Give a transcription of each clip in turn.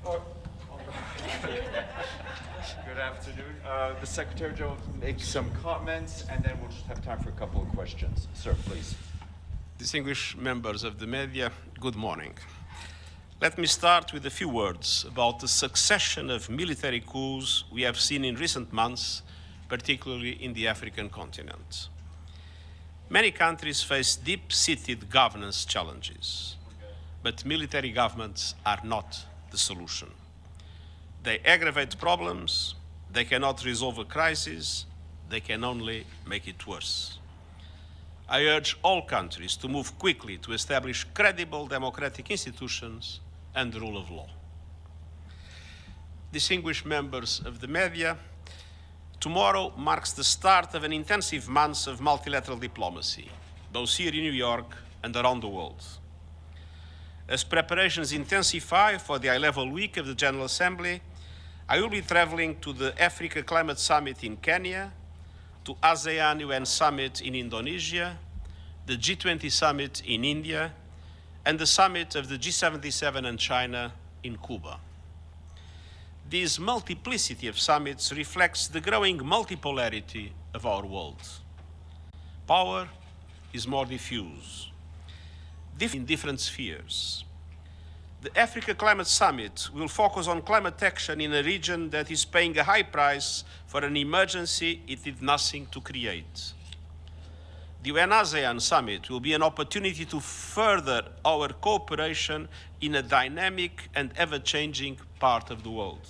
Good afternoon. The Secretary General will make some comments, and then we'll just have time for a couple of questions. Sir, please. Distinguished members of the media, good morning. Let me start with a few words about the succession of military coups we have seen in recent months, particularly in the African continent. Many countries face deep-seated governance challenges, but military governments are not the solution. They aggravate problems, they cannot resolve a crisis, they can only make it worse. I urge all countries to move quickly to establish credible democratic institutions and the rule of law. Distinguished members of the media, tomorrow marks the start of an intensive month of multilateral diplomacy, both here in New York and around the world. As preparations intensify for the high-level week of the General Assembly, I will be traveling to the Africa Climate Summit in Kenya, to ASEAN UN Summit in Indonesia, the G20 Summit in India, and the summit of the G77 and China in Cuba. This multiplicity of summits reflects the growing multipolarity of our world. Power is more diffuse, in different spheres. The Africa Climate Summit will focus on climate action in a region that is paying a high price for an emergency it did nothing to create. The UN-ASEAN Summit will be an opportunity to further our cooperation in a dynamic and ever-changing part of the world.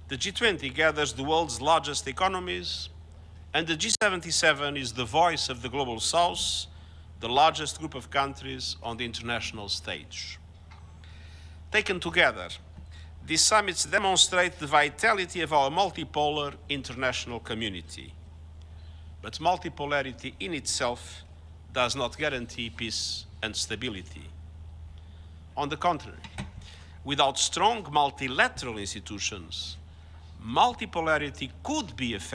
The G20 gathers the world's largest economies, and the G77 is the voice of the Global South, the largest group of countries on the international stage. Taken together, these summits demonstrate the vitality of our multipolar international community. But multipolarity in itself does not guarantee peace and stability. On the contrary, without strong multilateral institutions, multipolarity could be effective